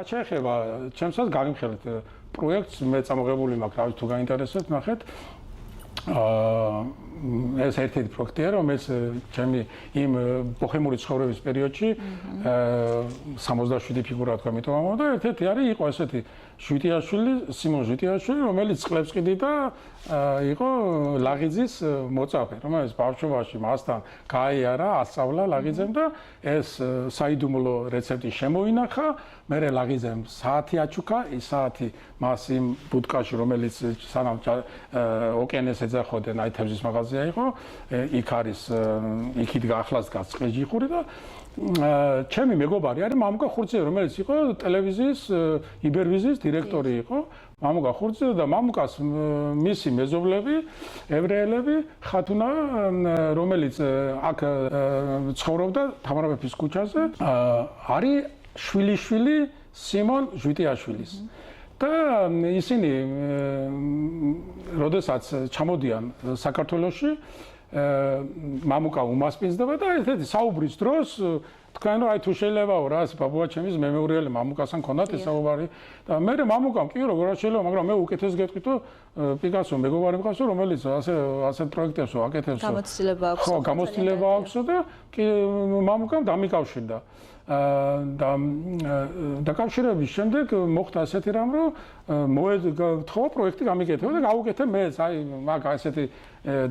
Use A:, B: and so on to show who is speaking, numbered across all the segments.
A: რაც შეეხება ჩემსაც გაგიმხელეთ პროექტს მე წამოღებული მაქვს რა ვიცი თუ გაინტერესებთ ნახეთ ეს ერთ-ერთი პროექტია რომელიც ჩემი იმ ბოჰემური ცხოვრების პერიოდში 67 ფიგურა თქვა მითო ამბობ და ერთ-ერთი არის იყო ესეთი ჟვიტიაშვილი სიმონ ჟვიტიაშვილი რომელიც წყლებს ყიდი და იყო ლაღიძის მოწაფე რომელიც ბავშვობაში მასთან გაიარა ასწავლა ლაღიძემ და ეს საიდუმლო რეცეპტი შემოინახა მე ლაღიძემ საათი აჩუქა ის საათი მას იმ ბუდკაში რომელიც სანამ ოკეანეს ეძახოდნენ აი თევზის მაღაზია იყო იქ არის იქით ახლას დგას წყეჯიხური და ჩემი მეგობარი არის მამუკა ხურცია რომელიც იყო ტელევიზიის იბერვიზიის დირექტორი იყო მამუკა ხურცია და მამუკას მისი მეზობლები ებრაელები ხათუნა რომელიც აქ ცხოვრობდა თამარ მეფის ქუჩაზე არის შვილიშვილი სიმონ ჟვიტიაშვილის და ისინი როდესაც ჩამოდიან საქართველოში მამუკა უმასპინძდება და ერთ-ერთი საუბრის დროს თქვენ აი თუ შეიძლებაო რა ბაბუა ჩემის მემორიალი მამუკასთან ქონდათ ეს საუბარი და მე მამუკამ კი როგორ შეიძლება მაგრამ მე უკეთეს გეტყვით პიკასო მეგობარი მყავსო რომელიც ასე პროექტებს ვაკეთებსო
B: გამოცდილება აქვს
A: ხო გამოცდილება აქვს და კი მამუკამ დამიკავშირდა დაკავშირების შემდეგ მოხდა ასეთი რამ რომ მოეთხოვა პროექტი გამიკეთება და გავუკეთე მეც აი მაგ ასეთი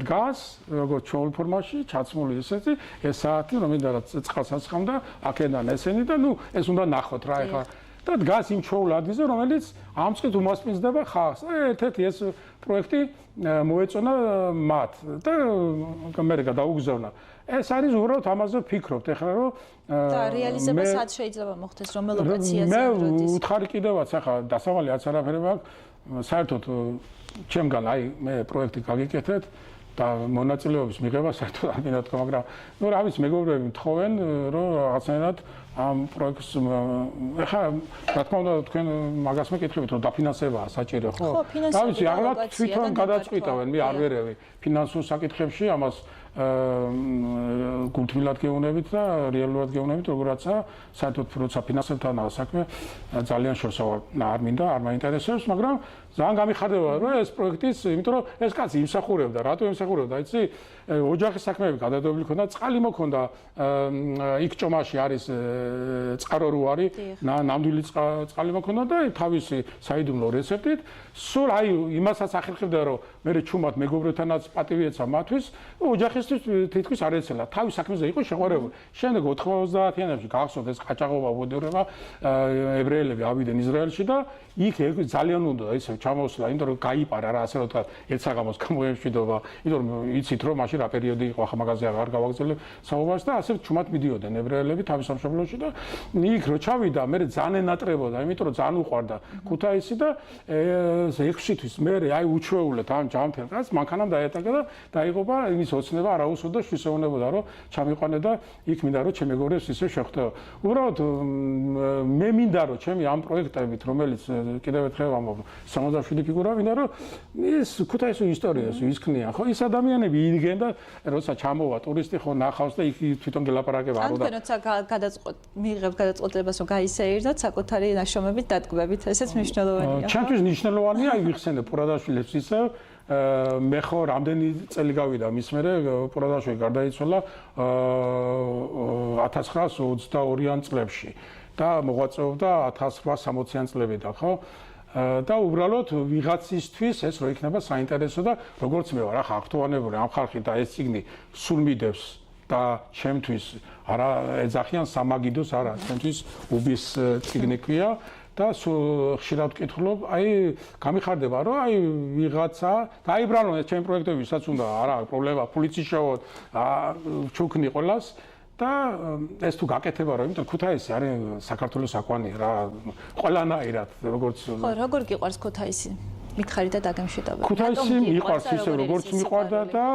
A: დგას როგორც ჩოულ ფორმაში ჩაცმული ესეთი ეს საათი რომელდა წყალს აცხამდა აქედან ესენი და ნუ ეს უნდა ნახოთ რა ეხლა და დგას იმ ჩოულ ადგილზე რომელიც ამ წყით უმასპინძდება ხალხს ერთ-ერთი ეს პროექტი მოეწონა მათ და მე გადაუგზავნა ეს არის უბრალოდ ამაზე ვფიქრობთ ეხლა რომ
B: და რეალიზება სად შეიძლება მოხდეს რომელ ლოკაციაზე
A: მე უთხარი კიდევაც ახლა დასავალი არც არაფერი მაქვს საერთოდ ჩემგან აი მე პროექტი გაგიკეთეთ და მონაწილეობის მიღება საერთოდ არ მინდა თქვა მაგრამ ნუ რა ვიცი მეგობრები მთხოვენ რომ რაღაცნაირად ამ პროექტს ახლა რა თქმა უნდა თქვენ მაგას მეკითხებით რომ დაფინანსებაა საჭირო ხო რა ვიცი აღარ თვითონ გადაწყვიტავენ მე არ ვერევი ფინანსურ საკითხებში ამას გულთბილად გეუბნებით და რეალურად გეუბნებით როგორაცაა საერთოდ როცა ფინანსებთანაა საქმე ძალიან შორსა არ მინდა არ მაინტერესებს მაგრამ ძალიან გამიხარდება რომ ეს პროექტიც იმიტომ რომ ეს კაცი იმსახურებდა რატო იმსახურებდა იცი ოჯახის საქმეები გადადებული ქონდა წყალი მოქონდა იქ ჭომაში არის წყარო რო არის ნამდვილი წყალი მოქონდა და თავისი საიდუმლო რეცეპტით სულ აი იმასაც ახერხებდა რომ მე ჩუმად მეგობრებთანაც პატივი ეცა მათთვის ოჯახისთვის თითქოს არ ეცელა თავის საქმეზე იყო შეყვარებული შემდეგ 90-იანებში გახსოვთ ეს ყაჭაღობა ვოდორება ებრაელები ავიდნენ ისრაელში და იქ ძალიან უნდა ისე ჩამოსვლა იმიტომ რომ გაიპარა რა ასე რომ თქვა ერთ საღამოს გამოემშვიდობა იმიტომ რომ იცით რომ მაშინ რა პერიოდი იყო ახლა მაგაზე აღარ გავაგზავნებ საუბარს და ასე ჩუმად მიდიოდნენ ებრაელები თავის სამშობლოში და იქ რო ჩავიდა მე ძალიან ენატრებოდა იმიტომ რომ ძალიან უყვარდა ქუთაისი და 6 თვის მე აი უჩვეულეთ ამ ჯანმრთელს მანქანამ დაეტაკა და დაიღობა იმის ოცნება არაუსვო და შევსეუნებოდა რომ ჩამიყვანე და იქ მინდა რომ ჩემი მეგობრებს ისე შეხვდე უბრალოდ მე მინდა რომ ჩემი ამ პროექტებით რომელიც კიდევ ერთხელ ამბობ 67 ფიგურა მინდა რომ ის ქუთაისის ისტორიას ისქნიან ხო ის ადამიანები იდგენ და როცა ჩამოვა ტურისტი ხო ნახავს და იქ თვითონ გელაპარაკება არ უნდა
B: ან როცა მიიღებ გადაწყვეტილებას რომ გაისეირდოთ საკუთარი ნაშრომებით დადგმებით ესეც მნიშვნელოვანია
A: ჩემთვის მნიშვნელოვანია აი ვიხსენებ პურადაშვილებს ისე მე ხო რამდენი წელი გავიდა მის მერე პურადაშვილი გარდაიცვალა 1922-იან წლებში და მოღვაწეობდა 1860-იან წლებიდან ხო და უბრალოდ ვიღაცისთვის ეს რო იქნება საინტერესო და როგორც მე ვარ ახლა აქტუალურია ამ ხალხი და ეს ციგნი სულ მიდევს და ჩემთვის არა ეძახიან სამაგიდოს არა ჩემთვის უბის ციგნი ქვია და ხშირად ვკითხულობ აი გამიხარდება რომ აი ვიღაცა დაიბრალონ ეს ჩემი პროექტები ვისაც უნდა არა პრობლემა ფულიც შევოთ ჩუქნი ყოლას და ეს თუ გაკეთება რომ იმიტომ ქუთაისი არის საქართველოს საკვანი რა ყველანაირად როგორც
B: ხო როგორ გიყვარს ქუთაისი მითხარი და დაგემშვიდობები
A: ქუთაისი მიყვარს ისე როგორც მიყვარდა და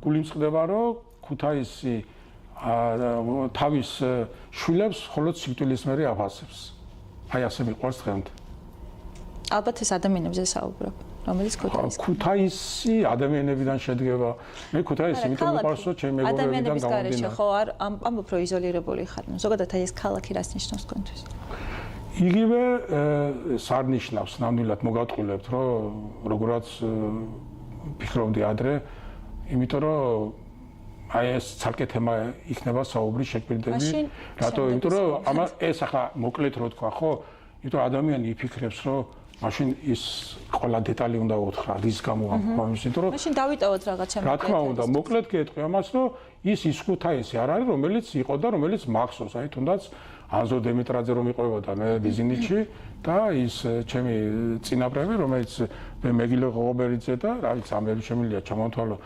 A: გული მწყდება რომ ქუთაისი თავის შვილებს მხოლოდ სიკვდილის მერე აფასებს აი ასე მიყვარს დღემდე
B: ალბათ ეს ადამიანებზე საუბრობ რომელიც
A: ქუთაისი ადამიანებიდან შედგება მე ქუთაისი იმიტომ მიყვარს რომ ჩემი მეგობრებიდან
B: გამომდინარე ხო არ ამბობ რომ იზოლირებული ხარ ზოგადად აი ეს ქალაქი რას ნიშნავს თქვენთვის
A: იგივე სარნიშნავს ნამდვილად მოგატყულებთ, რომ როგორაც ფიქრობდი ადრე, იმიტომ რომ აი ეს ცალკე თემა იქნება საუბრის შეკვირდები, რატო? იმიტომ რომ ეს ახლა მოკლედ რო თქვა, ხო? იმიტომ რომ ადამიანი იფიქრებს, რომ მაშინ ის ყველა დეტალი უნდა უთხრა, რის გამო ამბობს, იმიტომ რომ
B: მაშინ დავიტოვოთ რაღაცა.
A: რა თქმა უნდა, მოკლედ გეტყვი ამას, რომ ის ხუთაესი არ არის, რომელიც იყო და რომელიც მაქსოს, აი თუნდაც ანზო დემიტრაძე რომ იყვებოდა მე ბიზნესში და ის ჩემი წინაპრები, რომელიც მეგილე ღობერიძე და რა ვიცი, ამელი შემიძლია ჩამოთვალო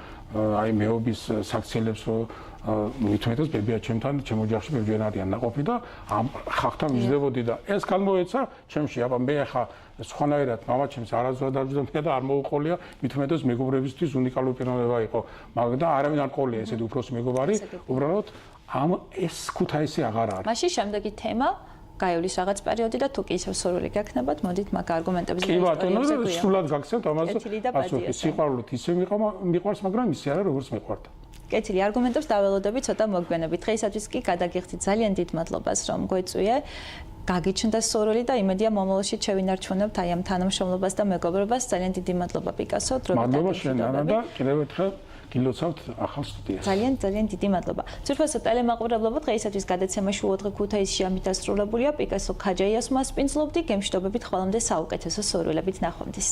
A: აი მეობის საქციელებს რომ მithumetas ბებია ჩემთან ჩემ ოჯახში ბევრი არიან ნაყოფი და ამ ხალხთან ვიждდებოდი და ეს განმოეცა ჩემში აბა მე ახლა სხვანაირად მამა ჩემს არაზვადავდა და არ მოუყოლია მithumetas მეგობრებისთვის უნიკალური პიროვნება იყო მაგრამ და არავინ არ ყოლია ესეთი უფროსი მეგობარი უბრალოდ ამ ეს ქუთაისი აღარ არის.
B: მაშინ შემდეგი თემა გაივლის რაღაც პერიოდი და თუ კი ისევ სურვილი გაქნებათ, მოდით მაგ არგუმენტებზე
A: კი ბატონო, სრულად გაგცემთ ამაზე. ასო სიყვარულით ისე მიყვარს, მაგრამ ისე არა როგორც მიყვარდა.
B: კეთილი, არგუმენტებს დაველოდები ცოტა მოგვიანებით. დღეისათვის კი გადაგიხდით ძალიან დიდ მადლობას რომ გვეწვიე. გაგიჩნდა სურვილი და იმედია მომავალში შევინარჩუნებთ აი ამ თანამშრომლობას და მეგობრობას. ძალიან დიდი მადლობა პიკასო, დროებით.
A: მადლობა შენ ანა და კიდევ ერთხელ გილოცავთ ახალ სტუდიას.
B: ძალიან დიდი მადლობა. ძვირფასო ტელემაყურებლობა დღეისათვის გადაცემაში უოთხე ქუთაისში ამით დასრულებულია. პიკასო ქაჯაიას მასპინძლობდი. გემშვიდობებით ყველამდე საუკეთესო სურვილებით ნახვამდის.